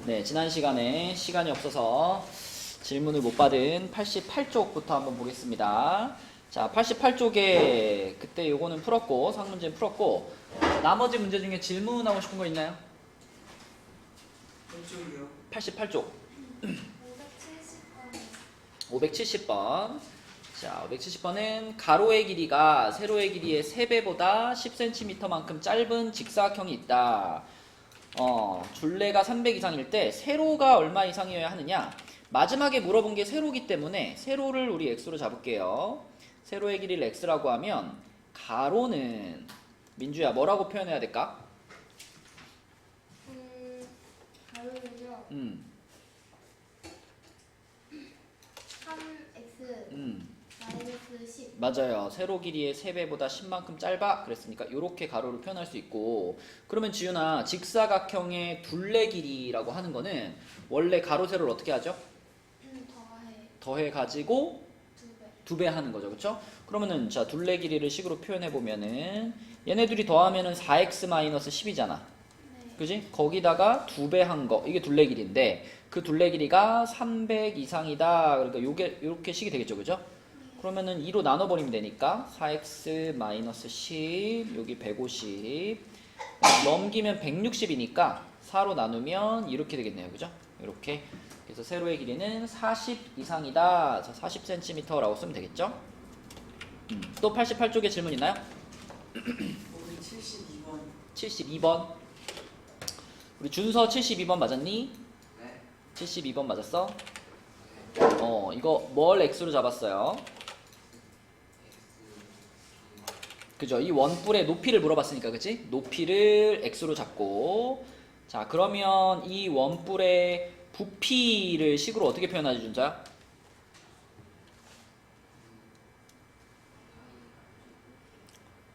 네, 지난 시간에 시간이 없어서 질문을 못 받은 88쪽부터 한번 보겠습니다. 자, 88쪽에 그때 요거는 풀었고, 상문제는 풀었고, 나머지 문제 중에 질문하고 싶은 거 있나요? 왼쪽이요. 88쪽. 570번. 자, 570번은 가로의 길이가 세로의 길이의 3배보다 10cm만큼 짧은 직사각형이 있다. 줄레가 300 이상일 때 세로가 얼마 이상이어야 하느냐? 마지막에 물어본 게 세로기 때문에 세로를 우리 x로 잡을게요. 세로의 길이를 x라고 하면 가로는 민주야 뭐라고 표현해야 될까? 가로는요. 3x 마이너스 10. 맞아요. 세로 길이의 3배보다 10만큼 짧아. 그랬으니까 이렇게 가로를 표현할 수 있고, 그러면 지윤아 직사각형의 둘레 길이라고 하는 거는 원래 가로 세로를 어떻게 하죠? 더해 가지고 2배 하는 거죠. 그렇죠? 그러면은 자 둘레 길이를 식으로 표현해 보면은 얘네들이 더하면은 4x-10이잖아. 그지? 거기다가 2배 한 거. 이게 둘레 길이인데 그 둘레 길이가 300 이상이다. 그러니까 요게 요렇게 식이 되겠죠. 그죠? 그러면은 2로 나눠 버리면 되니까 4x-10 여기 150 넘기면 160이니까 4로 나누면 이렇게 되겠네요. 그죠? 이렇게. 그래서 세로의 길이는 40 이상이다. 자, 40cm라고 쓰면 되겠죠? 또 88쪽에 질문 있나요? 우리 72번. 72번. 우리 준서 72번 맞았니? 네. 72번 맞았어? 이거 뭘 x로 잡았어요? 그죠? 이 원뿔의 높이를 물어봤으니까, 그치? 높이를 x로 잡고, 자, 그러면 이 원뿔의 부피를 식으로 어떻게 표현하지, 준서야?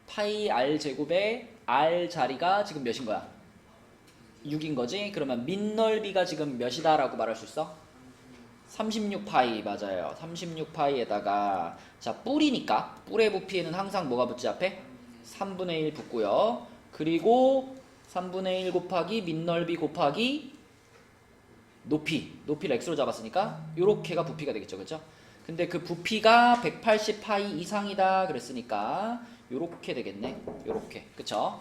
파이 r 제곱에 r 자리가 지금 몇인 거야? 6인 거지? 그러면 밑넓이가 지금 몇이다 라고 말할 수 있어? 36파이. 맞아요. 36파이에다가 자 뿔이니까 뿔의 부피에는 항상 뭐가 붙지 앞에? 3분의 1 붙고요. 그리고 3분의 1 곱하기 밑넓이 곱하기 높이를 x로 잡았으니까 요렇게가 부피가 되겠죠. 그렇죠? 근데 그 부피가 180파이 이상이다 그랬으니까 요렇게 되겠네. 요렇게. 그쵸?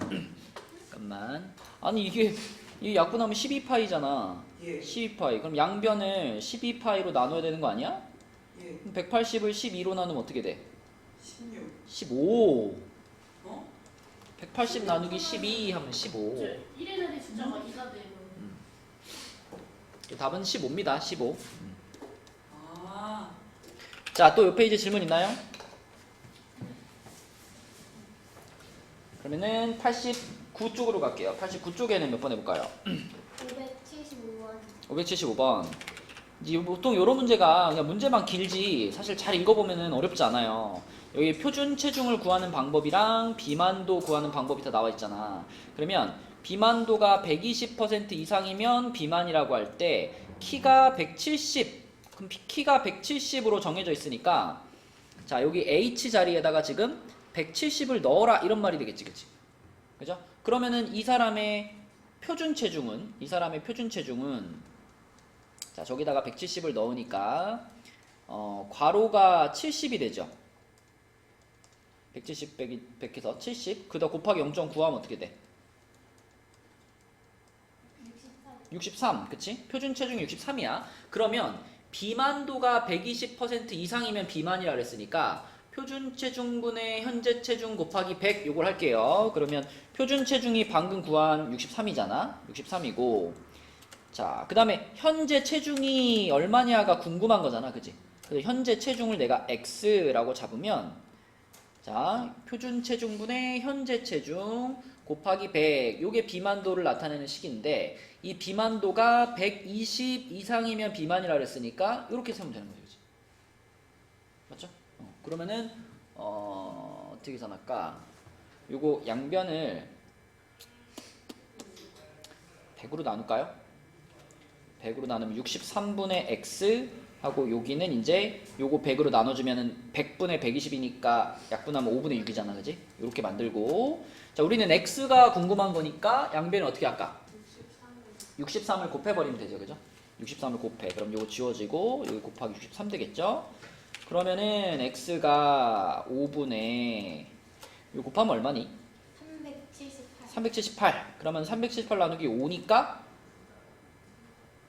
잠깐만. 아니 이게 이 약분하면 12파이잖아. 예. 12파이. 그럼 양변을 12파이로 나눠야 되는 거 아니야? 예. 180을 12로 나누면 어떻게 돼? 16. 15. 어? 180 나누기 12 하면 15. 1에는 숫자가 2가 되고. 답은 15입니다. 15. 아. 자, 또 옆에 이제 질문 있나요? 그러면은 89쪽으로 갈게요. 89쪽에는 몇 번 해볼까요? 575원. 575번. 이제 보통 이런 문제가 그냥 문제만 길지 사실 잘 읽어보면 어렵지 않아요. 여기 표준 체중을 구하는 방법이랑 비만도 구하는 방법이 다 나와 있잖아. 그러면 비만도가 120% 이상이면 비만이라고 할 때 키가 170, 그럼 키가 170으로 정해져 있으니까 자 여기 H 자리에다가 지금 170을 넣어라 이런 말이 되겠지. 그치? 그죠? 그러면은 이 사람의 표준 체중은 자 저기다가 170을 넣으니까 괄호가 70이 되죠. 170 100에서 70 그다 곱하기 0.9 하면 어떻게 돼? 63 그치? 표준 체중이 63이야. 그러면 비만도가 120% 이상이면 비만이라 그랬으니까 표준 체중분의 현재 체중 곱하기 100 요걸 할게요. 그러면 표준 체중이 방금 구한 63이잖아. 63이고 자, 그 다음에 현재 체중이 얼마냐가 궁금한 거잖아. 그치? 그래서 현재 체중을 내가 x라고 잡으면 자, 표준 체중분의 현재 체중 곱하기 100 요게 비만도를 나타내는 식인데 이 비만도가 120 이상이면 비만이라 그랬으니까 이렇게 세면 되는 거죠. 그치? 맞죠? 그러면은 어떻게 계산할까? 요거 양변을 100으로 나눌까요? 100으로 나누면 63분의 x 하고 여기는 이제 요거 100으로 나눠주면은 100분의 120이니까 약분하면 5분의 6이잖아. 그지? 이렇게 만들고 자 우리는 x가 궁금한 거니까 양변을 어떻게 할까? 63을 곱해버리면 되죠, 그죠? 63을 곱해. 그럼 요거 지워지고 여기 곱하기 63 되겠죠? 그러면은 x가 5분의 요 곱하면 얼마니? 378. 378. 그러면 378 나누기 5니까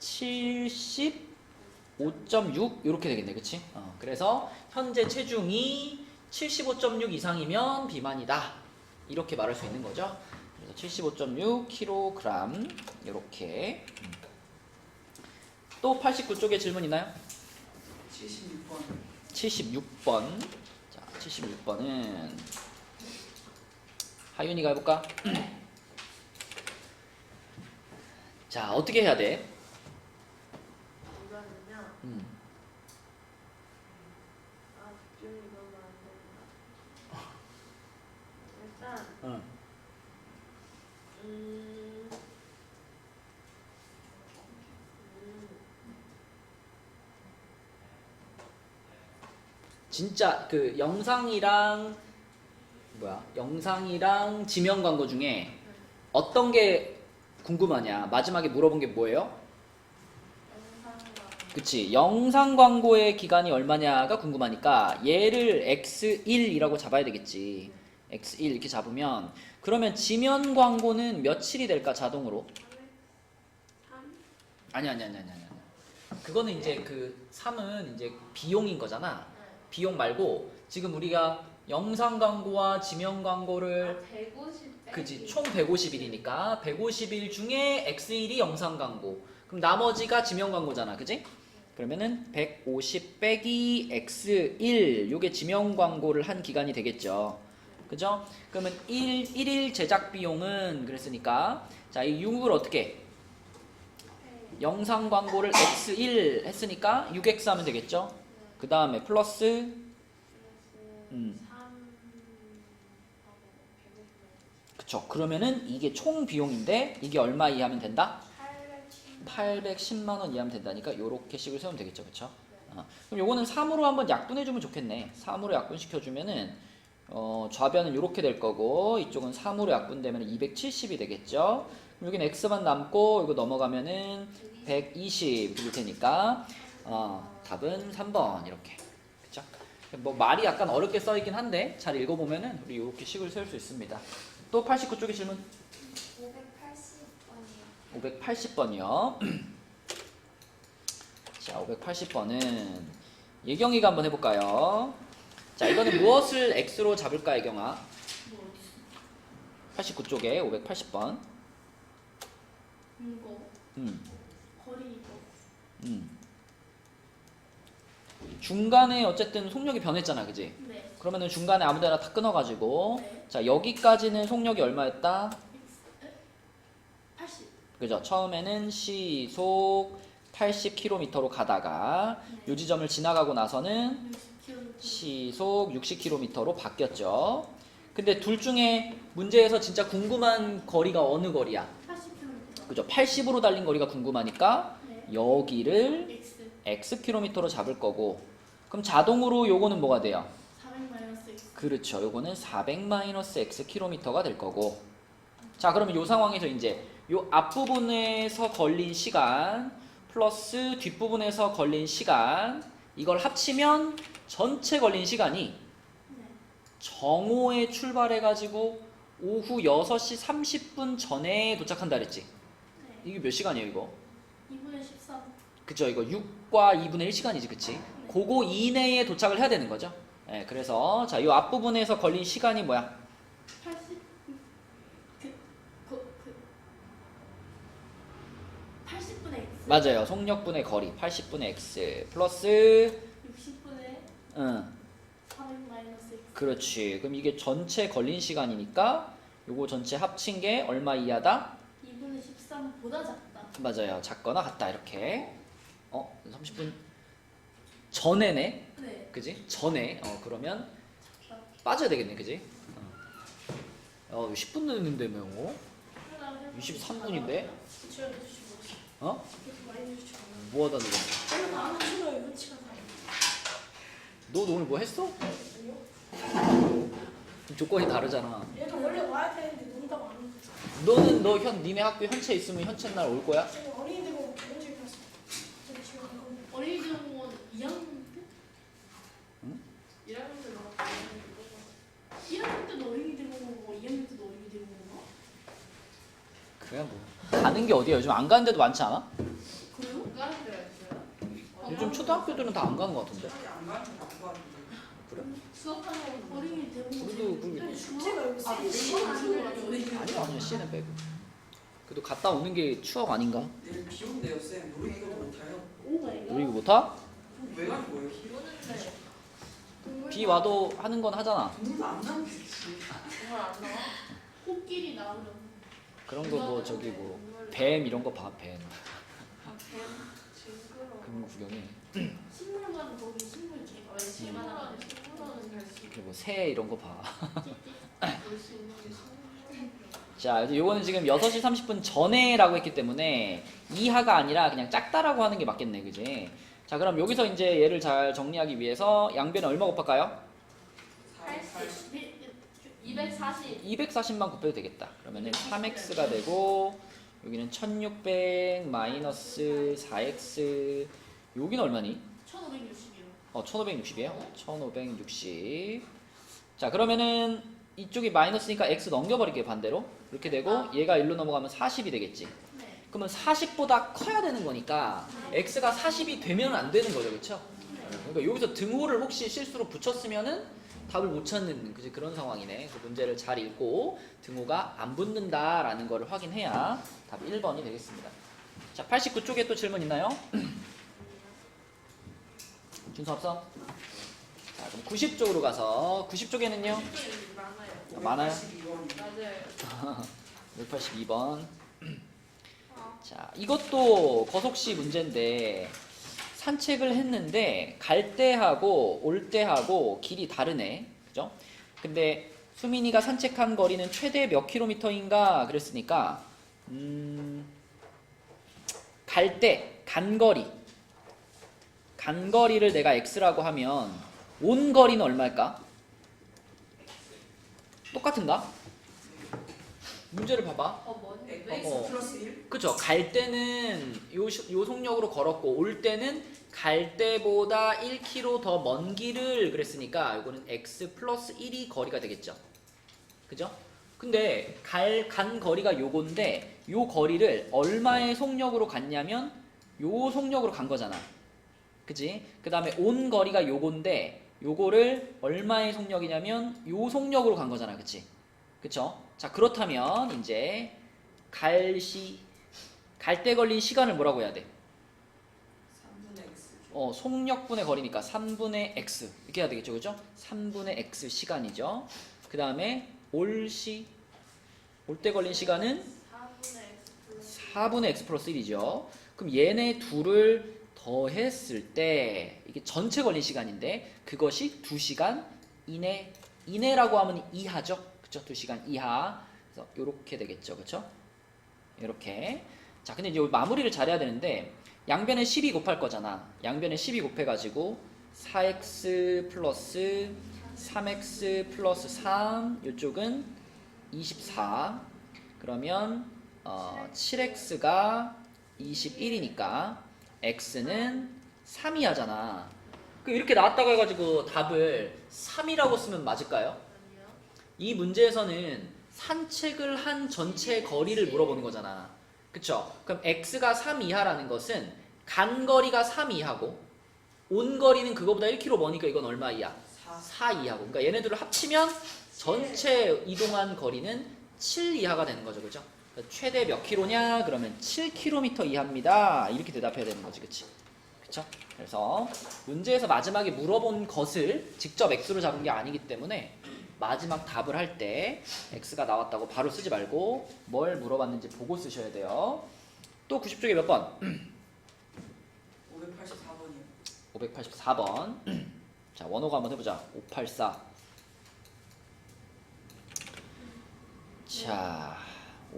75.6 이렇게 되겠네, 그치? 그래서 현재 체중이 75.6 이상이면 비만이다. 이렇게 말할 수 있는 거죠. 그래서 75.6kg 이렇게. 또 89쪽에 질문 있나요? 76번. 76번. 자, 76번은 하윤이가 해볼까? 자, 어떻게 해야 돼? 이거는요. 좀 이거만 안 된다. 일단 진짜 그 영상이랑 영상이랑 지명 광고 중에 어떤 게 궁금하냐? 마지막에 물어본 게 뭐예요? 그치, 영상 광고의 기간이 얼마냐가 궁금하니까 얘를 x1이라고 잡아야 되겠지. x1 이렇게 잡으면 그러면 지면 광고는 며칠이 될까 자동으로? 아니. 그거는 이제 그 3은 이제 비용인 거잖아. 비용 말고 지금 우리가 영상 광고와 지면 광고를 150. 그지, 총 150일이니까 150일 중에 x1이 영상 광고, 그럼 나머지가 지면 광고잖아, 그지? 그러면은 150 빼기 x1 요게 지면 광고를 한 기간이 되겠죠, 그죠? 그러면 1일 제작 비용은 그랬으니까 자, 이 6을 어떻게 영상 광고를 x1 했으니까 6x 하면 되겠죠? 그 다음에 플러스 3. 그쵸. 그러면은 이게 총 비용인데 이게 얼마 이하면 된다? 810만 810만 원 이하면 된다니까 요렇게 식을 세우면 되겠죠, 그쵸? 그럼 요거는 3으로 한번 약분해주면 좋겠네. 3으로 약분시켜주면은 좌변은 요렇게 될 거고 이쪽은 3으로 약분되면 270이 되겠죠. 그럼 여기는 x만 남고 이거 넘어가면은 120 이렇게 될 테니까 답은 3번 이렇게. 그쵸? 뭐 말이 약간 어렵게 써있긴 한데 잘 읽어보면은 우리 이렇게 식을 세울 수 있습니다. 또 89쪽의 질문. 580번이요. 580번이요. 자, 580번은 예경이가 한번 해볼까요? 자, 이거는 무엇을 x로 잡을까, 예경아? 89쪽에 580번. 이거. 거리 이거. 중간에 어쨌든 속력이 변했잖아, 그지? 네. 그러면은 중간에 아무데나 다 끊어가지고 네. 자, 여기까지는 속력이 얼마였다? 80. 그죠? 처음에는 시속 80km로 가다가 이 지점을 지나가고 나서는 60km. 시속 60km로 바뀌었죠. 근데 둘 중에 문제에서 진짜 궁금한 거리가 어느 거리야? 80km. 그죠? 80으로 달린 거리가 궁금하니까 네. 여기를 X. xkm로 잡을 거고, 그럼 자동으로 요거는 뭐가 돼요? 400 X. 그렇죠. 요거는 400-xkm가 될 거고. 자, 그러면 요 상황에서 이제 요 앞부분에서 걸린 시간 플러스 뒷부분에서 걸린 시간 이걸 합치면 전체 걸린 시간이 네. 정오에 출발해가지고 오후 6시 30분 전에 도착한다 그랬지? 네. 이게 몇 시간이에요, 이거? 2분의 13. 그쵸, 이거 6과 2분의 1시간이지, 그치? 그거 이내에 도착을 해야 되는 거죠. 네, 그래서 자, 요 앞부분에서 걸린 시간이 뭐야? 80. 80분의 X. 맞아요. 속력분의 거리 80분의 x 플러스 60분의 응, 400 X. 그렇지. 그럼 이게 전체 걸린 시간이니까 요거 전체 합친 게 얼마 이하다? 2분의 13보다 작다. 맞아요. 작거나 같다 이렇게. 30분 전에네. 네. 그지? 전에. 그러면 작다. 빠져야 되겠네. 그지? 10분 늦는데 뭐. 23분인데? 주여 주시고. 그렇게 많이 주시고. 뭐 하다 늦었어? 저는 나는 싫어요. 이거 치가 다. 너 오늘 뭐 했어? 아니요. 조건이 다르잖아. 얘가 원래 와야 되는데 논다고 안 오고. 너는 니네 학교 현채 있으면 현채 날 올 거야? 지금 어린이대공원 경제 클래스. 저기 지금 어린이대공원 2학년 때? 1학년 때 나왔다. 1학년 때도 어린이대공원이고 2학년 때도 어린이대공원인가? 그래 뭐 가는 게 어디야? 요즘 안 가는 데도 많지 않아? 그래요? 가는 데가 있어요? 요즘 초등학교들은 다 안 가는 것 같은데. 차라리 안 가는 게 나은 거 같은데. 그래? 수업하는 어린이대공원. 우리도 그게 중제가 여기 세 시간 아니야 C는 빼고. 그래도 갔다 오는 게 추억 아닌가? 내일 비 온대요 쌤. 놀이기도 못해요. 오마이갓. 우리 이거 못 하? 왜 가는 거예요? 비 오는데 비 와도 하는 건 하잖아. 눈도 안 나면 되지. 정말 안 나와? 코끼리 나오면 그런 거 뭐 저기 뭐 뱀 이런 거 봐 뱀. 아, 뱀 징그러워. 그런 거 구경해. 식물관 거기 식물 개가 식물원은 갈수 그리고 새 이런 거 봐. 볼수 있는 게 식물원. 자, 요거는 지금 6시 30분 전에라고 했기 때문에 이하가 아니라 그냥 작다라고 하는 게 맞겠네, 그지? 자, 그럼 여기서 이제 얘를 잘 정리하기 위해서 양변을 얼마 곱할까요? 240. 240만 곱해도 되겠다. 그러면은 3x가 되고 여기는 1600 마이너스 4x 여기는 얼마니? 1560이요. 1560이에요. 1560. 자, 그러면은 이쪽이 마이너스니까 x 넘겨버릴게요, 반대로. 이렇게 되고 얘가 1로 넘어가면 40이 되겠지. 네. 그러면 40보다 커야 되는 거니까 x가 40이 되면 안 되는 거죠, 그렇죠? 그러니까 여기서 등호를 혹시 실수로 붙였으면은 답을 못 찾는 그런 상황이네. 그 문제를 잘 읽고 등호가 안 붙는다라는 거를 확인해야 답 1번이 되겠습니다. 자, 89쪽에 또 질문 있나요? 준수 없어? 자, 그럼 90쪽으로 가서 90쪽에는요? 많아요. 많아요? 82번. 맞아요. 182번. 자, 이것도 거속시 문제인데 산책을 했는데 갈 때하고 올 때하고 길이 다르네. 그죠? 근데 수민이가 산책한 거리는 최대 몇 킬로미터인가 그랬으니까 갈 때 간거리를 내가 x라고 하면 온 거리는 얼마일까? 똑같은가? 문제를 봐봐. 뭔데? x 플러스 1? 그쵸. 갈 때는 요 속력으로 걸었고 올 때는 갈 때보다 1km 더 먼 길을 그랬으니까 이거는 x 플러스 1이 거리가 되겠죠. 그죠? 근데 간 거리가 요건데 요 거리를 얼마의 속력으로 갔냐면 요 속력으로 간 거잖아. 그치? 그 다음에 온 거리가 요건데 요거를 얼마의 속력이냐면 요 속력으로 간 거잖아. 그치? 그쵸? 자, 그렇다면 이제 갈 때 걸린 시간을 뭐라고 해야 돼? 3분의 x. 속력분의 거리니까 3분의 x 이렇게 해야 되겠죠, 그죠? 3분의 x 시간이죠. 그 다음에 올 때 걸린 시간은 4분의 x 플러스 1이죠. 그럼 얘네 둘을 더했을 때 이게 전체 걸린 시간인데 그것이 2시간 이내라고 하면 이하죠, 그죠? 2시간 이하. 그래서 이렇게 되겠죠, 그죠? 이렇게. 자, 근데 이제 마무리를 잘해야 되는데 양변에 12 곱할 거잖아. 양변에 12 곱해가지고 4x 플러스 3x 플러스 3 이쪽은 24 그러면 7x가 21이니까 x는 3이 하잖아. 이렇게 나왔다고 해가지고 답을 3이라고 쓰면 맞을까요? 아니요. 이 문제에서는 산책을 한 전체 거리를 물어보는 거잖아. 그쵸? 그럼 x가 3 이하라는 것은 간 거리가 3 이하고 온 거리는 그거보다 1km 머니까 이건 얼마 이하? 4 이하고. 그러니까 얘네들을 합치면 전체 이동한 거리는 7 이하가 되는 거죠. 그죠? 그러니까 최대 몇 킬로냐? 그러면 7km 이하입니다. 이렇게 대답해야 되는 거지. 그치? 그쵸? 그래서 문제에서 마지막에 물어본 것을 직접 x로 잡은 게 아니기 때문에 마지막 답을 할 때 x가 나왔다고 바로 쓰지 말고 뭘 물어봤는지 보고 쓰셔야 돼요. 또 90쪽에 몇 번? 584번이요. 584번. 자, 원호가 한번 해보자. 584. 자,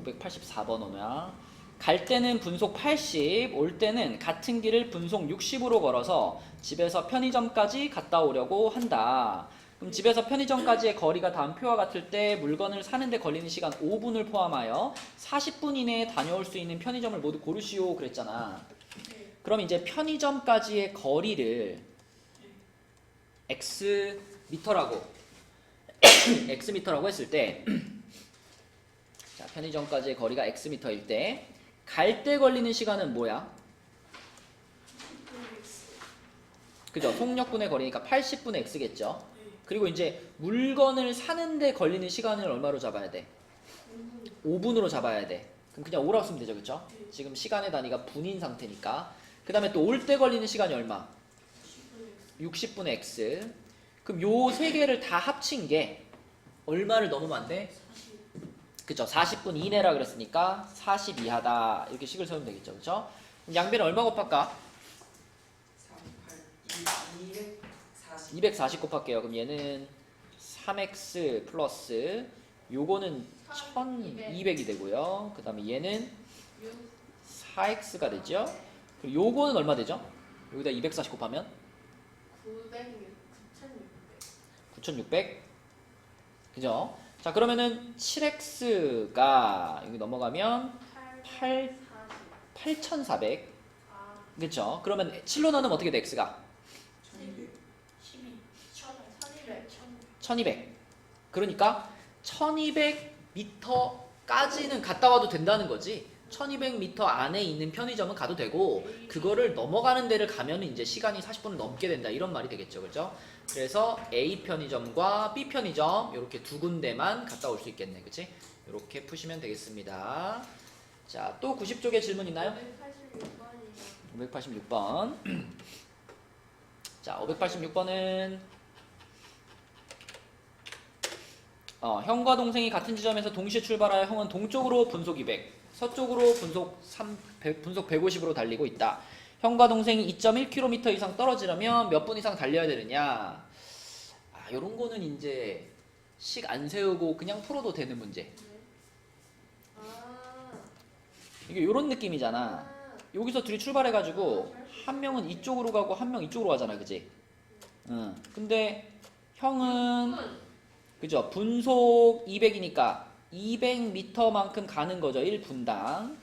584번 오냐? 갈 때는 분속 80, 올 때는 같은 길을 분속 60으로 걸어서 집에서 편의점까지 갔다 오려고 한다. 그럼 집에서 편의점까지의 거리가 다음 표와 같을 때 물건을 사는데 걸리는 시간 5분을 포함하여 40분 이내에 다녀올 수 있는 편의점을 모두 고르시오 그랬잖아. 네. 그럼 이제 편의점까지의 거리를 x 미터라고 x 미터라고 했을 때 자, 편의점까지의 거리가 x 미터일 때 갈 때 걸리는 시간은 뭐야? 그죠? 속력분의 거리니까 80분의 x겠죠? 그리고 이제 물건을 사는데 걸리는 시간을 얼마로 잡아야 돼? 5분으로 잡아야 돼. 그럼 그냥 5라고 쓰면 되죠, 그쵸? 지금 시간의 단위가 분인 상태니까. 그 다음에 또 올 때 걸리는 시간이 얼마? 60분의 x. 그럼 요 세 개를 다 합친 게 얼마를 넘으면 안 돼? 그쵸? 40분 이내라 그랬으니까 40 이하다. 이렇게 식을 세우면 되겠죠, 그쵸? 그럼 양변을 얼마 곱할까? 240 곱할게요. 그럼 얘는 3x 플러스 요거는 1200이 되고요. 그 다음에 얘는 4x가 되죠. 그리고 요거는 얼마 되죠? 여기다 240 곱하면 9600. 그죠? 자, 그러면은 7x가 여기 넘어가면 8400. 그쵸? 그러면 7로 나누면 어떻게 돼, x가? 1200. 그러니까 1200m까지는 갔다 와도 된다는 거지. 1200m 안에 있는 편의점은 가도 되고 그거를 넘어가는 데를 가면 이제 시간이 40분을 넘게 된다 이런 말이 되겠죠, 그렇죠? 그래서 A 편의점과 B 편의점 이렇게 두 군데만 갔다 올 수 있겠네, 그렇지? 이렇게 푸시면 되겠습니다. 자, 또 90쪽에 질문 있나요? 586번. 자, 586번은 형과 동생이 같은 지점에서 동시에 출발하여 형은 동쪽으로 분속 200, 서쪽으로 분속 150으로 달리고 있다. 형과 동생이 2.1km 이상 떨어지려면 몇 분 이상 달려야 되느냐? 요런 거는 이제 식 안 세우고 그냥 풀어도 되는 문제. 이게 요런 느낌이잖아. 여기서 둘이 출발해가지고 한 명은 이쪽으로 가고 한 명 이쪽으로 가잖아, 그지? 응. 근데 형은 그죠? 분속 200이니까 200m만큼 가는 거죠. 1분당.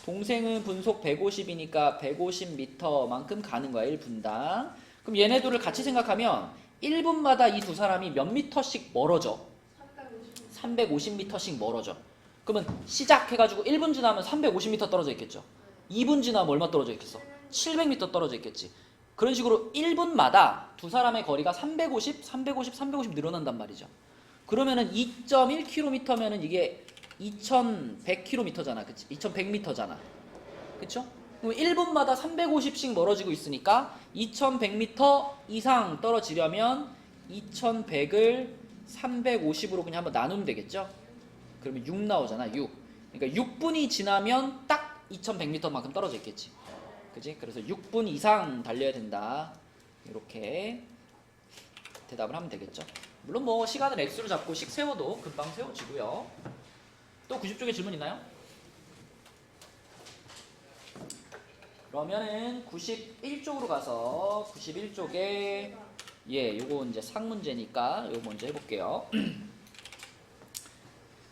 동생은 분속 150이니까 150m만큼 가는 거야. 1분당. 그럼 얘네들을 같이 생각하면 1분마다 이 두 사람이 몇 미터씩 멀어져? 350m씩 멀어져. 그러면 시작해가지고 1분 지나면 350m 떨어져 있겠죠. 2분 지나면 얼마 떨어져 있겠어? 700m 떨어져 있겠지. 그런 식으로 1분마다 두 사람의 거리가 350, 350, 350 늘어난단 말이죠. 그러면은 2.1km면은 이게 2100km잖아. 그치? 2100m잖아. 그쵸? 그럼 1분마다 350씩 멀어지고 있으니까 2100m 이상 떨어지려면 2100을 350으로 그냥 한번 나누면 되겠죠? 그러면 6 나오잖아. 6. 그러니까 6분이 지나면 딱 2100m만큼 떨어져 있겠지. 그치? 그래서 6분 이상 달려야 된다. 이렇게 대답을 하면 되겠죠. 물론 뭐 시간을 x로 잡고 식 세워도 금방 세워지고요. 또 90쪽에 질문 있나요? 그러면은 91쪽으로 가서 91쪽에 요거 이제 상문제니까 요거 먼저 해볼게요.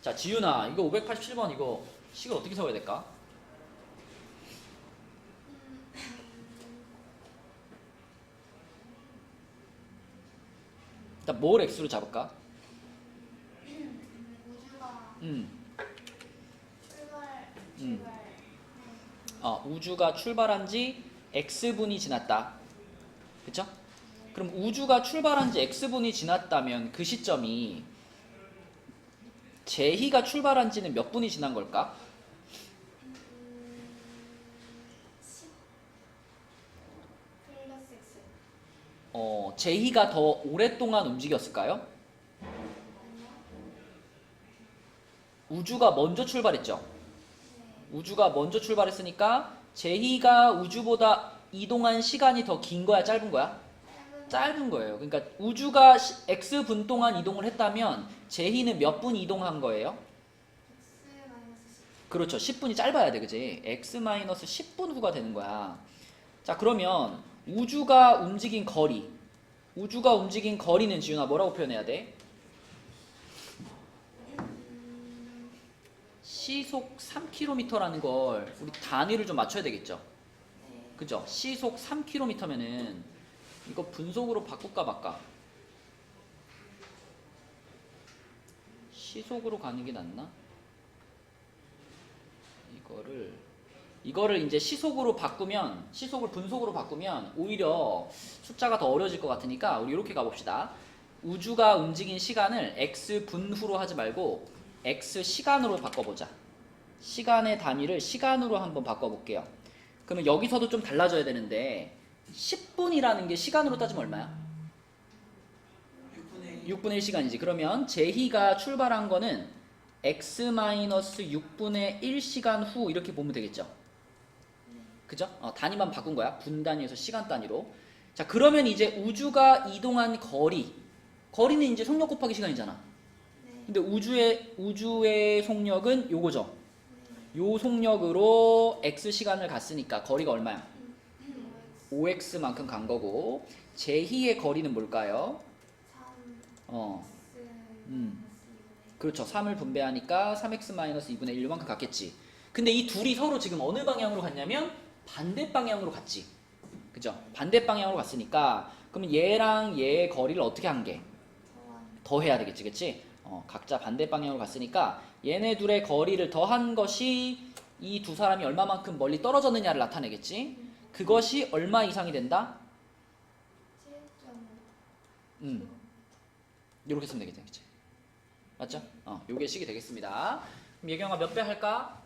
자, 지윤아, 이거 587번 이거 식을 어떻게 세워야 될까? 일단 뭘 x로 잡을까? 우주가 출발한 지 x분이 지났다. 그쵸? 그럼 우주가 출발한 지 x분이 지났다면 그 시점이 제희가 출발한 지는 몇 분이 지난 걸까? 제희가 더 오랫동안 움직였을까요? 우주가 먼저 출발했죠. 우주가 먼저 출발했으니까 제희가 우주보다 이동한 시간이 더 긴 거야, 짧은 거야? 짧은 거예요. 그러니까 우주가 x분 동안 이동을 했다면 제희는 몇 분 이동한 거예요? 그렇죠. 10분이 짧아야 돼, 그지? x-10분 후가 되는 거야. 자, 그러면 우주가 움직인 거리 우주가 움직인 거리는 지훈아 뭐라고 표현해야 돼? 시속 3km라는 걸 우리 단위를 좀 맞춰야 되겠죠? 그죠? 시속 3km면은 이거 분속으로 바꿀까 말까? 시속으로 가는 게 낫나? 이거를 이제 시속으로 바꾸면, 시속을 분속으로 바꾸면 오히려 숫자가 더 어려워질 것 같으니까 우리 이렇게 가봅시다. 우주가 움직인 시간을 x 분후로 하지 말고 x 시간으로 바꿔보자. 시간의 단위를 시간으로 한번 바꿔볼게요. 그러면 여기서도 좀 달라져야 되는데 10분이라는 게 시간으로 따지면 얼마야? 6분의 1 시간이지. 그러면 제희가 출발한 거는 x-6분의 1시간 후 이렇게 보면 되겠죠? 그죠? 단위만 바꾼 거야. 분 단위에서 시간 단위로. 자, 그러면 이제 우주가 이동한 거리는 이제 속력 곱하기 시간이잖아. 근데 우주의 속력은 요거죠. 요 속력으로 x 시간을 갔으니까 거리가 얼마야? 5x만큼 간 거고, 제희의 거리는 뭘까요? 그렇죠. 3을 분배하니까 3x-2분의 1 요만큼 갔겠지. 근데 이 둘이 서로 지금 어느 방향으로 갔냐면 반대 방향으로 갔지. 그죠? 반대 방향으로 갔으니까 그러면 얘랑 얘의 거리를 어떻게 한 게? 더해야 되겠지. 그치? 각자 반대 방향으로 갔으니까 얘네 둘의 거리를 더한 것이 이 두 사람이 얼마만큼 멀리 떨어졌느냐를 나타내겠지. 그것이 얼마 이상이 된다? 이렇게 쓰면 되겠지. 그치? 맞죠? 요게 식이 되겠습니다. 그럼 예경아 몇 배 할까?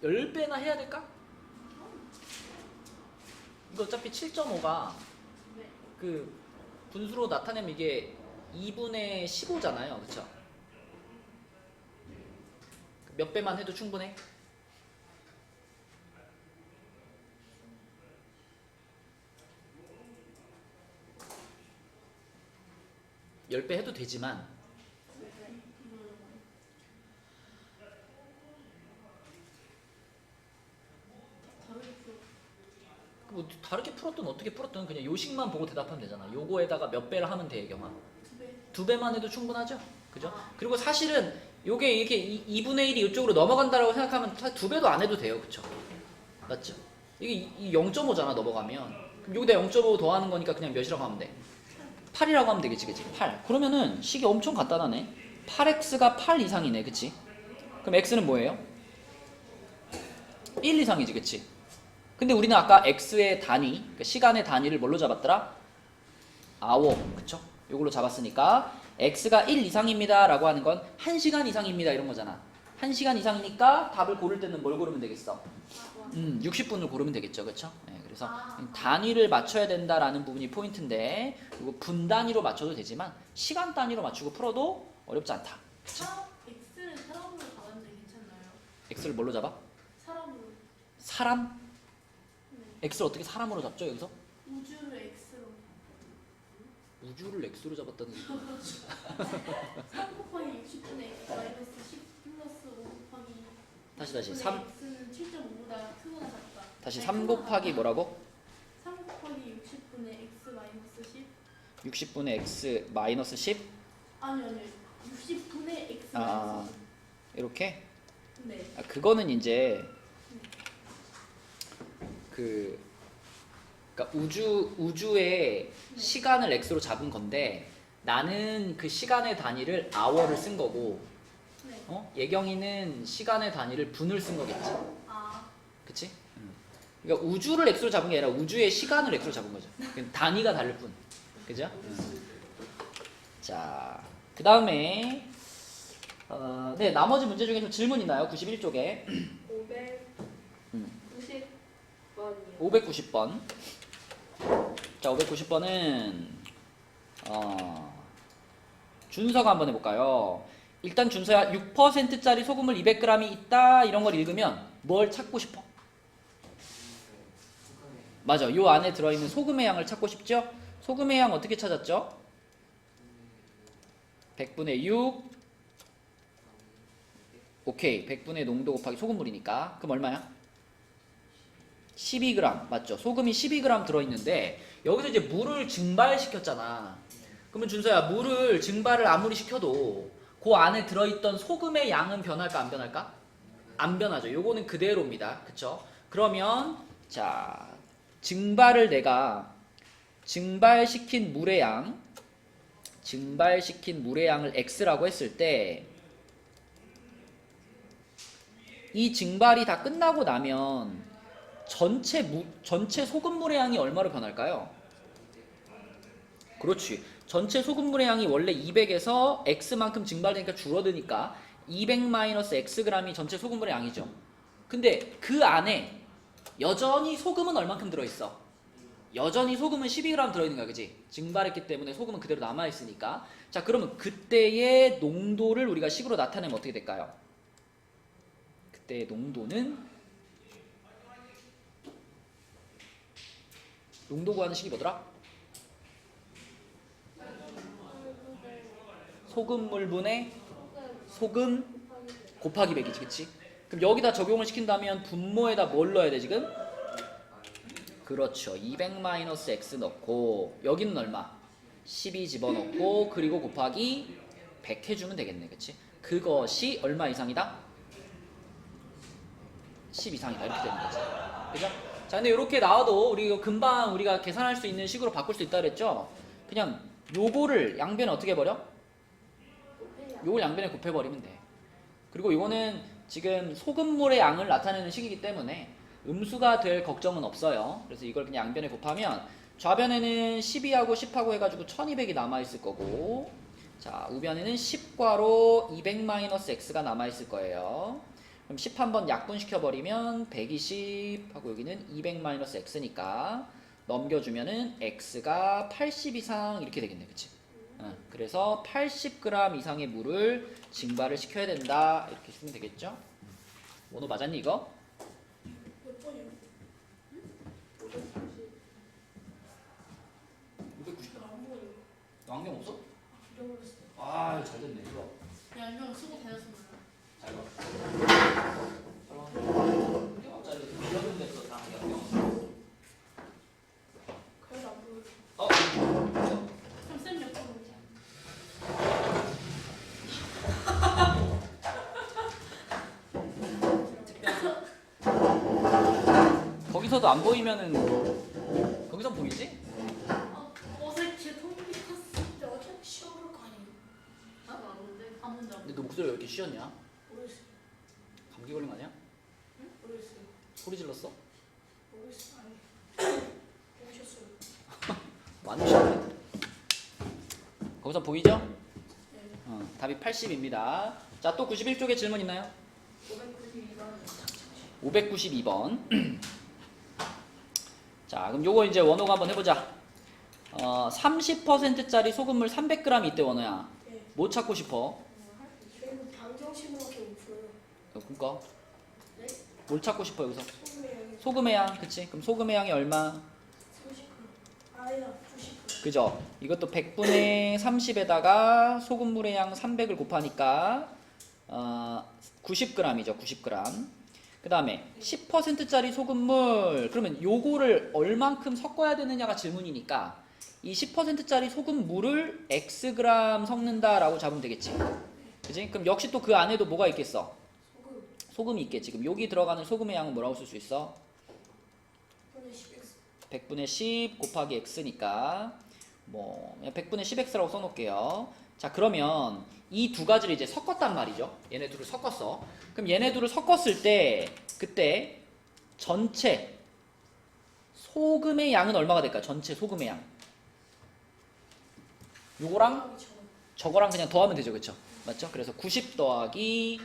10배나 해야 될까? 이거 어차피 7.5가 그 분수로 나타내면 이게 2분의 15잖아요. 그쵸? 몇 배만 해도 충분해? (10배) 해도 되지만 뭐 다르게 풀었든 어떻게 풀었든 그냥 요식만 보고 대답하면 되잖아. 요거에다가 몇 배를 하면 돼, 예경아. 2배만 해도 충분하죠? 그죠? 그리고 사실은 요게 이렇게 2분의 1이 이쪽으로 넘어간다라고 생각하면 2배도 안 해도 돼요. 그쵸? 맞죠? 이게 0.5잖아, 넘어가면. 그럼 여기다 0.5 더하는 거니까 그냥 몇이라고 하면 돼? 8이라고 하면 되겠지, 그치? 8. 그러면은 식이 엄청 간단하네. 8x가 8 이상이네, 그치? 그럼 x는 뭐예요? 1 이상이지, 그치? 근데 우리는 아까 x의 단위, 그러니까 시간의 단위를 뭘로 잡았더라? hour, 그쵸? 이걸로 잡았으니까 x가 1 이상입니다 라고 하는 건 1시간 이상입니다 이런 거잖아. 1시간 이상이니까 답을 고를 때는 뭘 고르면 되겠어? 60분을 고르면 되겠죠, 그쵸? 네, 그래서 단위를 맞춰야 된다라는 부분이 포인트인데, 이거 분 단위로 맞춰도 되지만 시간 단위로 맞추고 풀어도 어렵지 않다. 그쵸? X를 사람으로 잡았는데 괜찮나요? x를 뭘로 잡아? 사람으로. 사람? 네. x를 어떻게 사람으로 잡죠, 여기서? 우주를 X로. 우주를 x로 잡았다는 게 3 곱하기 60분의 X 마이너스 10 플러스 5 곱하기 다시 3 X는 7.5보다 크거나 작다. 다시 3 곱하기 뭐라고? 3 곱하기 60분의 X 마이너스 10. 60분의 x 마이너스 10? 아니 60분의 X 아, 마이너스 10. 이렇게? 네. 그거는 이제 그러니까 우주의 시간을 x로 잡은 건데 나는 그 시간의 단위를 hour를 쓴 거고, 네. 예경이는 시간의 단위를 분을 쓴 거겠지. 아. 그치? 그러니까 우주를 x로 잡은 게 아니라 우주의 시간을 x로 잡은 거죠. 단위가 다를 뿐. 그죠? 자, 그 다음에 네, 나머지 문제 중에 좀 질문 있나요? 91쪽에 590번이요. 590번. 자, 590번은 준서가 한번 해볼까요? 일단 준서야 6%짜리 소금을 200g이 있다 이런 걸 읽으면 뭘 찾고 싶어? 맞아, 요 안에 들어있는 소금의 양을 찾고 싶죠? 소금의 양 어떻게 찾았죠? 100분의 6. 오케이, 100분의 농도 곱하기 소금물이니까 그럼 얼마야? 12g 맞죠? 소금이 12g 들어있는데 여기서 이제 물을 증발시켰잖아. 그러면 준서야 물을 증발을 아무리 시켜도 그 안에 들어있던 소금의 양은 변할까 안 변할까? 안 변하죠. 요거는 그대로입니다. 그쵸? 그러면 자 증발을 내가 증발시킨 물의 양을 x라고 했을 때 이 증발이 다 끝나고 나면 전체 소금물의 양이 얼마로 변할까요? 그렇지. 전체 소금물의 양이 원래 200에서 x만큼 증발되니까 줄어드니까 200-xg이 전체 소금물의 양이죠. 근데 그 안에 여전히 소금은 얼만큼 들어있어? 여전히 소금은 12g 들어있는 거야, 그지? 증발했기 때문에 소금은 그대로 남아있으니까. 자, 그러면 그때의 농도를 우리가 식으로 나타내면 어떻게 될까요? 그때의 농도 구하는 식이 뭐더라? 소금물분의 소금 곱하기 100이지, 그치? 그럼 여기다 적용을 시킨다면 분모에다 뭘 넣어야 돼, 지금? 그렇죠. 200-x 넣고 여기는 얼마? 12 집어넣고 그리고 곱하기 100 해주면 되겠네, 그치? 그것이 얼마 이상이다? 10 이상이다, 이렇게 되는 거지. 그죠? 자, 근데 이렇게 나와도 우리 이거 금방 우리가 계산할 수 있는 식으로 바꿀 수 있다 그랬죠? 그냥 요거를 양변에 어떻게 해버려? 요걸 양변에 곱해버리면 돼. 그리고 이거는 지금 소금물의 양을 나타내는 식이기 때문에 음수가 될 걱정은 없어요. 그래서 이걸 그냥 양변에 곱하면 좌변에는 12하고 10하고 해가지고 1200이 남아있을 거고, 자 우변에는 10괄호 200-x가 남아있을 거예요. 그럼 10 한번 약분시켜버리면 120 하고 여기는 200-x니까 넘겨주면은 x가 80 이상 이렇게 되겠네, 그치? 그래서 80g 이상의 물을 증발을 시켜야 된다, 이렇게 쓰면 되겠죠? 원호 맞았니 이거? 몇 번이요? 590. 안 보여요. 너 안경 없어? 잃어버렸어요. 아, 잘 됐네. 좋아. 그냥 안경 쓰고 다녔습니다. 잘 봐. 잘 봐. 갑자기 이런 데서 다 안경. 그래도 안 보여요. 어? 그럼 쌤몇 번이죠? 거기서도 안 보이면은 거기서 보이지? 어제 통비 탔을 때 어차피 시험 볼 거 아니에요? 나도 아는데. 안 본다고. 근데 너 목소리가 왜 이렇게 쉬었냐? 모르겠어요. 감기 걸린 거 아니야? 응? 모르겠어요. 소리 질렀어? 모르겠어요. 아니. 오셨어요. 많이 쉬었네. 거기서 보이죠? 네. 답이 80입니다. 자, 또 91쪽에 질문 있나요? 592번. 592번. 자, 그럼 요거 이제 원호가 한번 해보자. 30%짜리 소금물 300g 있대, 원호야. 네. 뭐 찾고 싶어? 저희는 방정식으로밖에 못 풀어요. 그니까 네? 뭘 찾고 싶어 여기서? 소금의 양이 소금의 양, 그치? 그럼 소금의 양이 얼마? 30g. 아니야, 90g. 그죠? 이것도 100분의 30에다가 소금물의 양 300을 곱하니까 90g이죠. 90g. 그 다음에 10%짜리 소금물, 그러면 요거를 얼만큼 섞어야 되느냐가 질문이니까 이 10%짜리 소금물을 xg 섞는다라고 잡으면 되겠지. 그지? 그럼 역시 또 그 안에도 뭐가 있겠어? 소금. 소금이 있겠지. 그럼 여기 들어가는 소금의 양은 뭐라고 쓸 수 있어? 100분의 10 곱하기 x니까 뭐 그냥 100분의 10x라고 써놓을게요. 자, 그러면 이 두 가지를 이제 섞었단 말이죠. 얘네 둘을 섞었어. 그럼 얘네 둘을 섞었을 때 그때 전체 소금의 양은 얼마가 될까? 전체 소금의 양. 요거랑 저거랑 그냥 더하면 되죠, 그쵸? 맞죠? 그래서 90 더하기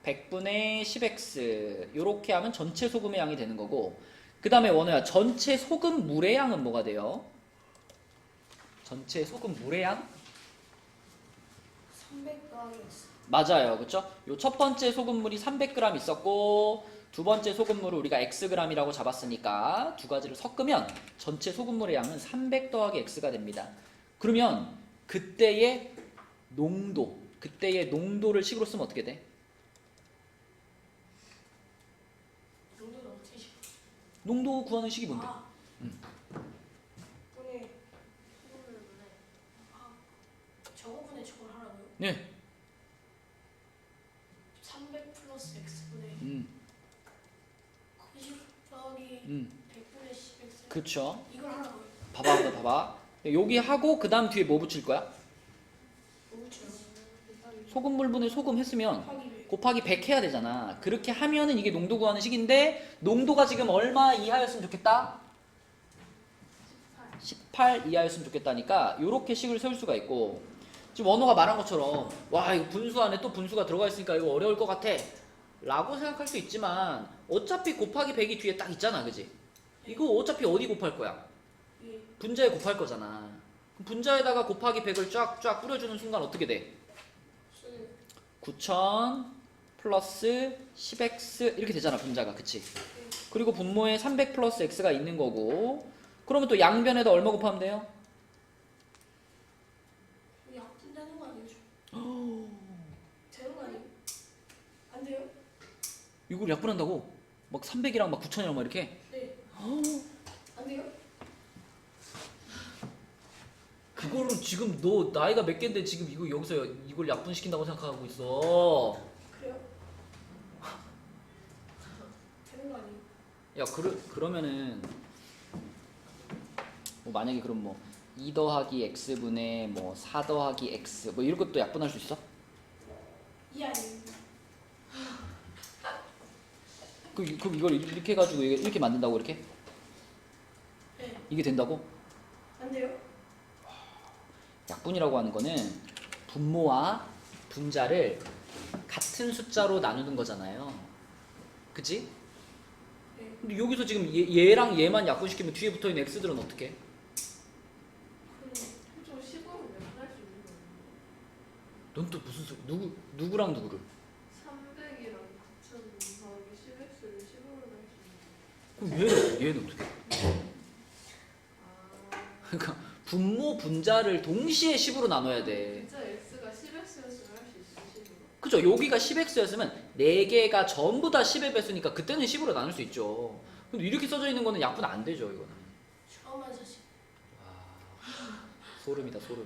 100분의 10x 요렇게 하면 전체 소금의 양이 되는 거고, 그 다음에 원호야, 전체 소금 물의 양은 뭐가 돼요? 전체 소금 물의 양? 300 더하기 x. 맞아요, 그쵸? 요 첫 번째 소금물이 300g 있었고 두 번째 소금물을 우리가 xg이라고 잡았으니까 두 가지를 섞으면 전체 소금물의 양은 300 더하기 x가 됩니다. 그러면 그때의 농도를 식으로 쓰면 어떻게 돼? 농도는 어떻게 식? 농도 구하는 식이 뭔데? 아. 분의 저거분의 저걸 하라고요? 네. 300 플러스 x분의 음. 90 더하기 100분의 10x. 그렇죠. 이걸 하라고요? 봐봐. 여기 하고 그 다음 뒤에 뭐 붙일 거야? 그렇죠. 소금물분의 소금 했으면 곱하기 100. 곱하기 100 해야 되잖아. 그렇게 하면은 이게 농도 구하는 식인데 농도가 지금 얼마 이하였으면 좋겠다? 18 이하였으면 좋겠다니까 요렇게 식을 세울 수가 있고, 지금 원호가 말한 것처럼 와 이거 분수 안에 또 분수가 들어가 있으니까 이거 어려울 것 같아 라고 생각할 수 있지만 어차피 곱하기 100이 뒤에 딱 있잖아, 그지? 이거 어차피 어디 곱할 거야? 예. 분자에 곱할 거잖아. 그럼 분자에다가 곱하기 100을 쫙쫙 뿌려주는 순간 어떻게 돼? 9000 플러스 10x 이렇게 되잖아, 분자가. 그치? 그리고 분모에 300 플러스 x가 있는 거고, 그러면 또 양변에다 얼마 곱하면 돼요? 약분되는 거 아니죠? 되는 거 아니에요? 안 돼요? 이걸 약분한다고? 막 300이랑 막 9000이랑 막 이렇게? 네. 안 돼요? 그거를 지금 너 나이가 몇 갠데 지금 이거 여기서 이걸 약분시킨다고 생각하고 있어. 그래요? 되는 거 아니에요? 야, 그러면은 뭐 만약에 그럼 뭐 2 더하기 x분의 뭐 4 더하기 x 뭐 이런 것도 약분할 수 있어? 이 아니에요? 그럼 이걸 이렇게 해가지고 이렇게 만든다고 이렇게? 네. 이게 된다고? 안 돼요? 약분이라고 하는 거는 분모와 분자를 같은 숫자로 나누는 거잖아요. 그치? 네. 근데 여기서 지금 얘랑 얘만 약분시키면 뒤에 붙어있는 x들은 어떻게 해? 그럼 좀 10으로 몇할 수 있는 거예요? 넌 또 무슨 소리? 누구랑 누구를? 300이랑 9,000 더하기 10x를 10으로 할 수 있는 그럼 얘는 어떻게 해? 아, 그러니까 분모 분자를 동시에 10으로 나눠야 돼. 진짜 x가 10x였으면 할 수 있어, 10으로. 그죠? 여기가 10x였으면 4개가 전부 다 10의 배수니까 그때는 10으로 나눌 수 있죠. 근데 이렇게 써져 있는 거는 약분 안 되죠, 이거는. 처음 하셨어요. 와, 소름이다, 소름.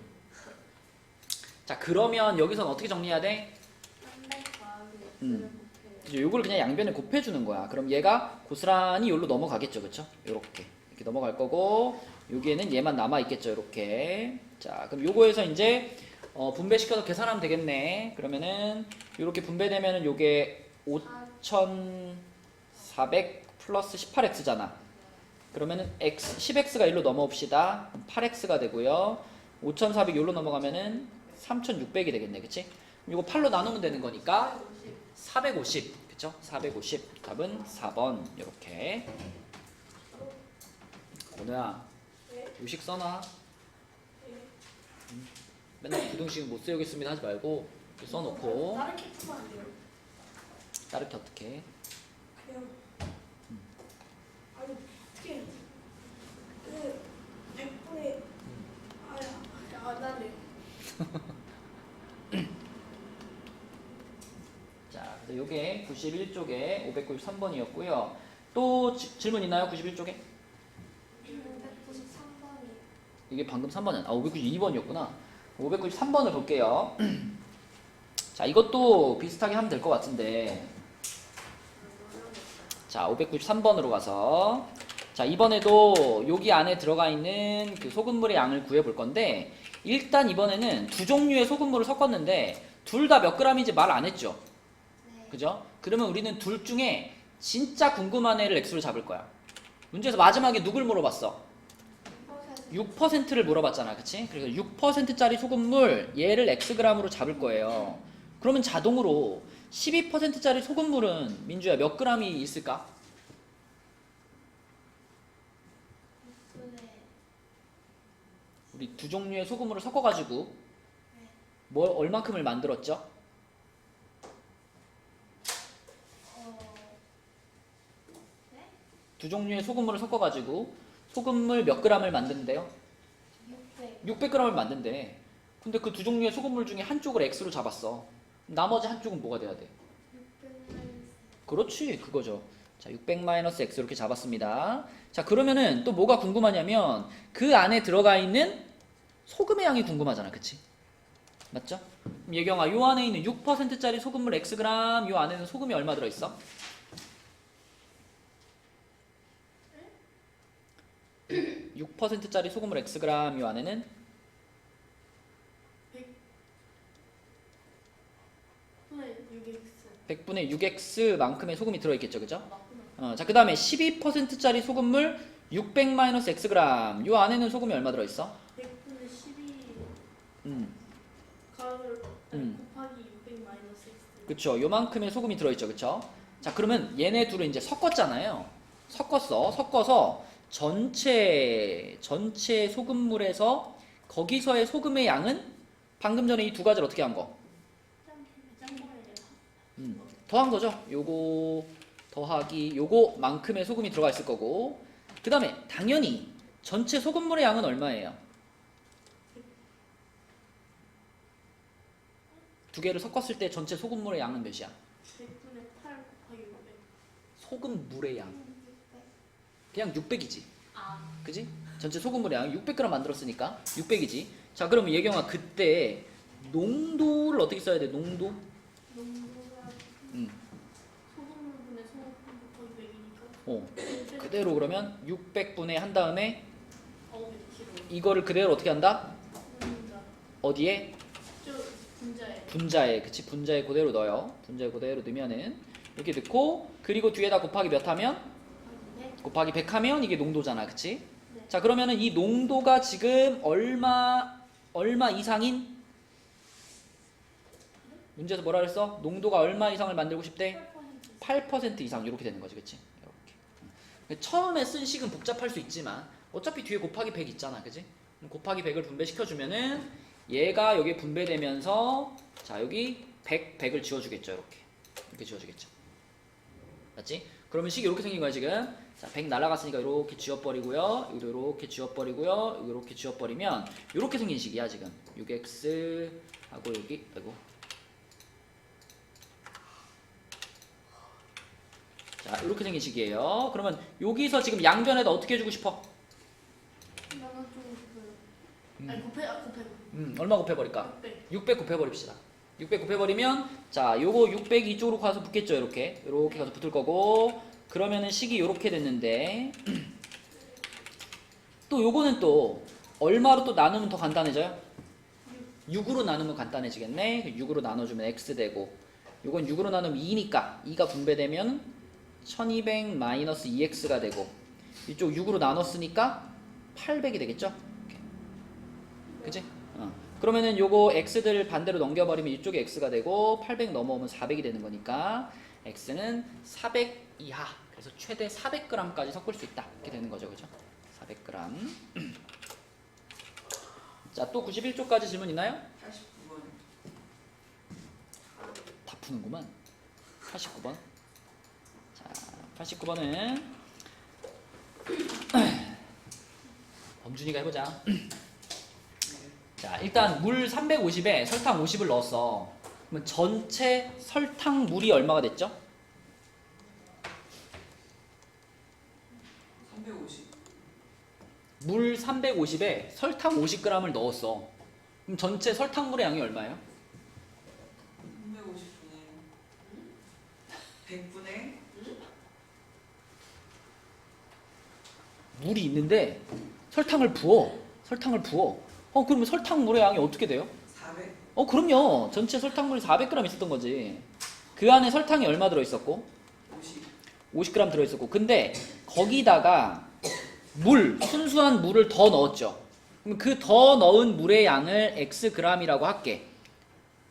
자, 그러면 여기서는 어떻게 정리해야 돼? 300 더하기 x를 음. 곱해요. 이제 요걸 그냥 양변에 곱해주는 거야. 그럼 얘가 고스란히 여기로 넘어가겠죠, 그쵸? 요렇게 넘어갈 거고, 여기에는 얘만 남아있겠죠, 이렇게. 자, 그럼 요거에서 이제 분배시켜서 계산하면 되겠네. 그러면은 요렇게 분배되면은 요게 5400 플러스 18x잖아. 그러면은 10x가 일로 넘어옵시다. 8x가 되고요. 5400 여기로 넘어가면은 3600이 되겠네, 그치? 이거 8로 나누면 되는 거니까 450, 그쵸? 450. 답은 4번. 이렇게. 오늘아, 네. 요식 써놔. 네. 맨날 부등식 못 세우겠습니다 하지 말고 이렇게 써놓고. 다른 게 풀면 안 돼요? 다르게 어떻게? 그냥 아니 어떻게 그 100분의 아야 안 나네요. 자, 그래서 요게 91쪽에 593번이었고요. 또 질문 있나요? 91쪽에? 193번이 이게 방금 3번은 592번이었구나. 593번을 볼게요. 자, 이것도 비슷하게 하면 될 것 같은데. 자, 593번으로 가서, 자, 이번에도 여기 안에 들어가 있는 그 소금물의 양을 구해 볼 건데, 일단 이번에는 두 종류의 소금물을 섞었는데 둘 다 몇 그램인지 말 안 했죠? 그죠? 그러면 우리는 둘 중에 진짜 궁금한 애를 x로 잡을 거야. 문제에서 마지막에 누굴 물어봤어? 6%를 물어봤잖아, 그치? 그래서 6%짜리 소금물 얘를 xg으로 잡을 거예요. 그러면 자동으로 12%짜리 소금물은 민주야 몇 g이 있을까? 우리 두 종류의 소금물을 섞어가지고 뭘 얼만큼을 만들었죠? 두 종류의 소금물을 섞어가지고 소금물 몇 g을 만드는데요? 600g을 만든대. 근데 그 두 종류의 소금물 중에 한쪽을 x로 잡았어. 나머지 한쪽은 뭐가 돼야 돼? 그렇지, 그거죠. 자, 600-x 이렇게 잡았습니다. 자, 그러면은 또 뭐가 궁금하냐면 그 안에 들어가 있는 소금의 양이 궁금하잖아. 그치? 맞죠? 그럼 예경아, 요 안에 있는 6%짜리 소금물 xg, 요 안에는 소금이 얼마 들어있어? 6%짜리 소금물 xg, 요 안에는 100분의 6x 100분의 6x만큼의 소금이 들어있겠죠. 그죠? 맞구나. 자, 그 다음에 12%짜리 소금물 600-xg, 요 안에는 소금이 얼마 들어있어? 100분의 12 음, 가을 음. 곱하기 600 마이너스 x 그쵸. 요만큼의 소금이 들어있죠. 그쵸? 자, 그러면 얘네 둘을 이제 섞었잖아요. 섞어서 전체 소금물에서 거기서의 소금의 양은 방금 전에 이 두 가지를 어떻게 한 거? 더한 거죠. 요거 더하기 요거만큼의 소금이 들어가 있을 거고, 그 다음에 당연히 전체 소금물의 양은 얼마예요? 두 개를 섞었을 때 전체 소금물의 양은 몇이야? 100분의 8 곱하기 500 소금물의 양 그냥 600이지. 아 그지? 전체 소금물의 양 600g 만들었으니까 600이지. 자, 그러면 예경아, 그때 농도를 어떻게 써야 돼? 농도? 농도가 소금물분의 소금 곱하기 100이니까 그대로 그러면 600분의 한 다음에 500kg 이거를 그대로 어떻게 한다? 분자 어디에? 저 분자에 분자에. 그치? 분자에 그대로 넣어요. 분자에 그대로 넣으면은 이렇게 넣고, 그리고 뒤에다 곱하기 몇 하면? 곱하기 100 하면 이게 농도잖아. 그치? 네. 자, 그러면은 이 농도가 지금 얼마 이상인? 문제에서 뭐라 그랬어? 농도가 얼마 이상을 만들고 싶대? 8% 이상 이렇게 되는 거지. 그치? 이렇게. 처음에 쓴 식은 복잡할 수 있지만 어차피 뒤에 곱하기 100 있잖아. 그치? 곱하기 100을 분배시켜주면은 얘가 여기에 분배되면서 자, 여기 100을 지워주겠죠. 이렇게 지워주겠죠. 맞지? 그러면 식이 이렇게 생긴 거야 지금. 자, 100 날아갔으니까 이렇게 지워버리고요. 여기도 이렇게 지워버리고요. 여기 이렇게 지워버리면 이렇게 생긴 식이야 지금. 6x 하고 여기 아이고. 자, 이렇게 생긴 식이에요. 그러면 여기서 지금 양변에다 어떻게 해주고 싶어? 나는 좀 곱해요. 아니 곱해 얼마 곱해버릴까? 600 600 곱해버립시다. 600 곱해버리면 자, 요거 600 이쪽으로 가서 붙겠죠. 이렇게 가서 붙을 거고, 그러면은 식이 요렇게 됐는데 또 요거는 또 얼마로 또 나누면 더 간단해져요? 6으로 나누면 간단해지겠네. 6으로 나눠주면 x 되고, 요건 6으로 나누면 2니까 2가 분배되면 1200-2x가 되고, 이쪽 6으로 나눴으니까 800이 되겠죠? 이렇게. 그치? 그러면은 요거 x들 반대로 넘겨버리면 이쪽에 x가 되고, 800 넘어오면 400이 되는 거니까 x는 400 이하, 그래서 최대 400g까지 섞을 수 있다. 이렇게 되는 거죠. 그죠? 400g. 자, 또 91쪽까지 질문 있나요? 89번. 다 푸는구만. 89번. 자, 89번은 범준이가 해보자. 자, 일단 물 350에 설탕 50을 넣었어. 그러면 전체 설탕물이 얼마가 됐죠? 350. 물 350에 설탕 50g을 넣었어. 그럼 전체 설탕물의 양이 얼마예요? 350분의 100분의 물이 있는데 설탕을 부어. 그러면 설탕물의 양이 어떻게 돼요? 400. 그럼요. 전체 설탕물이 400g 있었던 거지. 그 안에 설탕이 얼마 들어있었고? 50. 50g 들어있었고. 근데 거기다가 순수한 물을 더 넣었죠. 그럼 그 더 넣은 물의 양을 xg이라고 할게.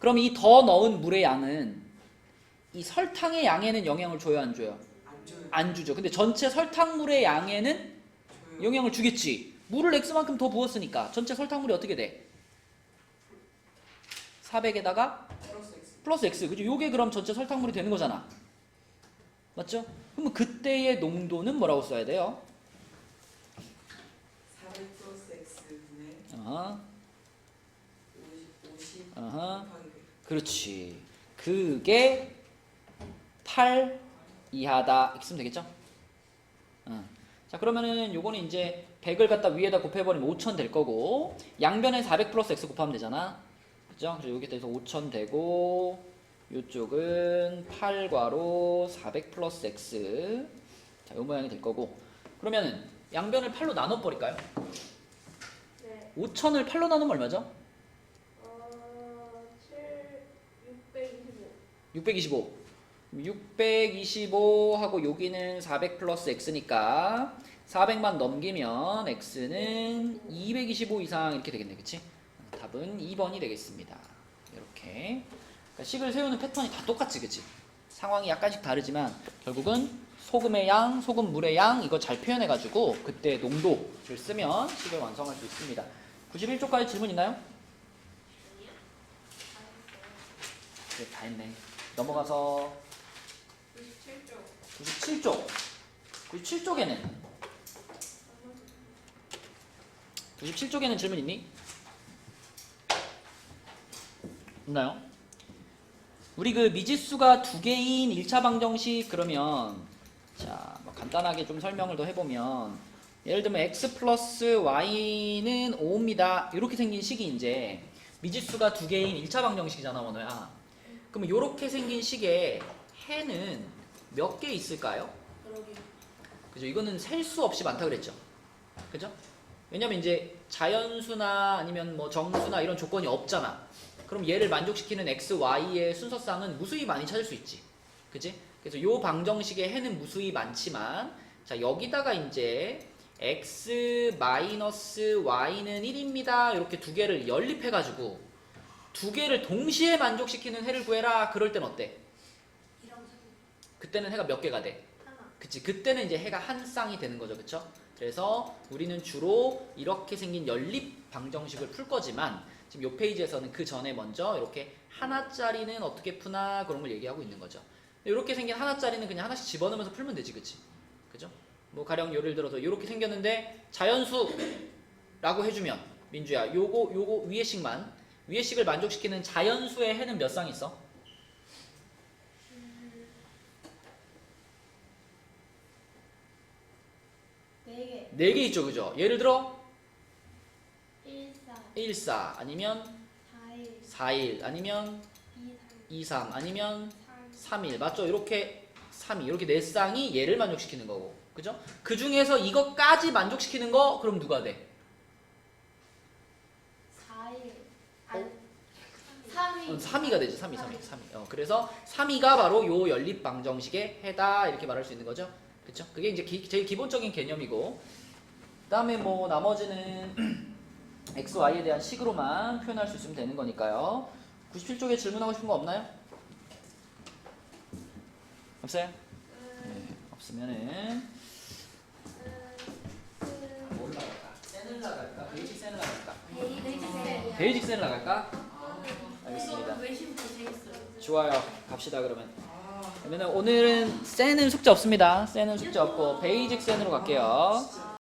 그럼 이 더 넣은 물의 양은 이 설탕의 양에는 영향을 줘요, 안 줘요? 안 줘요. 안 주죠. 근데 전체 설탕물의 양에는 줘요. 영향을 주겠지. 물을 x만큼 더 부었으니까 전체 설탕물이 어떻게 돼? 400에다가 플러스 X. 플러스 x. 그죠? 요게 그럼 전체 설탕물이 되는 거잖아. 맞죠? 그러면 그때의 농도는 뭐라고 써야 돼요? 400 플러스 X분의 어허, 50 어허. 곱하기 100. 그렇지. 그게 8 이하다 이렇게 쓰면 되겠죠? 자 그러면은 요거는 이제 100을 갖다 위에다 곱해버리면 5000 될 거고 양변에 400 플러스 x 곱하면 되잖아. 그죠? 그래서 여기 대해서 5000 되고 요쪽은 8괄호 400 플러스 x 자 요 모양이 될 거고 그러면은 양변을 8로 나눠버릴까요? 네. 5000을 8로 나누면 얼마죠? 625. 625하고 여기는 400 플러스 x니까 400만 넘기면 x는 225 이상 이렇게 되겠네. 그치? 답은 2번이 되겠습니다. 이렇게 그러니까 식을 세우는 패턴이 다 똑같지. 그치? 상황이 약간씩 다르지만 결국은 소금의 양, 소금 물의 양 이거 잘 표현해가지고 그때 농도를 쓰면 식을 완성할 수 있습니다. 91쪽까지 질문 있나요? 네, 다 했네. 넘어가서 97쪽. 97쪽에는 질문 있니? 있나요? 우리 그 미지수가 두 개인 1차 방정식 그러면 자, 뭐 간단하게 좀 설명을 더 해보면 예를 들면 x 플러스 y는 5입니다. 이렇게 생긴 식이 이제 미지수가 두 개인 1차 방정식이잖아, 원호야. 그러면 이렇게 생긴 식에 해는 몇 개 있을까요? 그죠? 이거는 셀 수 없이 많다 그랬죠. 그죠? 왜냐면 이제 자연수나 아니면 뭐 정수나 이런 조건이 없잖아. 그럼 얘를 만족시키는 x, y의 순서상은 무수히 많이 찾을 수 있지. 그지? 그래서 요 방정식의 해는 무수히 많지만 자, 여기다가 이제 x 마이너스 y는 1입니다. 이렇게 두 개를 연립해 가지고 두 개를 동시에 만족시키는 해를 구해라. 그럴 땐 어때? 그때는 해가 몇 개가 돼? 그치? 그때는 이제 해가 한 쌍이 되는 거죠. 그쵸? 그래서 우리는 주로 이렇게 생긴 연립 방정식을 풀 거지만 지금 요 페이지에서는 그 전에 먼저 이렇게 하나짜리는 어떻게 푸나 그런 걸 얘기하고 있는 거죠. 이렇게 생긴 하나짜리는 그냥 하나씩 집어넣으면서 풀면 되지. 그치? 그죠? 뭐 가령 예를 들어서 이렇게 생겼는데 자연수라고 해주면 민주야 요거 위에 식을 만족시키는 자연수의 해는 몇 쌍 있어? 네 개 있죠. 그죠? 예를 들어 14 아니면 41 아니면 23 아니면 31 맞죠? 이렇게 32 이렇게 네 쌍이 얘를 만족시키는 거고 그죠? 그 중에서 이것까지 만족시키는 거 그럼 누가 돼? 3위가 되죠. 3위. 그래서 3위가 바로 요 연립 방정식의 해다 이렇게 말할 수 있는 거죠. 그렇죠? 그게 이제 제일 기본적인 개념이고 그다음에 뭐 나머지는 x, y에 대한 식으로만 표현할 수 있으면 되는 거니까요. 97쪽에 질문하고 싶은 거 없나요? 없어요? 네, 없으면은 뭘 나갈까? 센을 나갈까? 베이직 센을 나갈까? 베이직 센을 나갈까? 알겠습니다. 외심부터 재밌어요. 좋아요. 갑시다 그러면. 그러면 오늘은 센은 숙제 없습니다. 센은 숙제 없고 베이직 센으로 갈게요.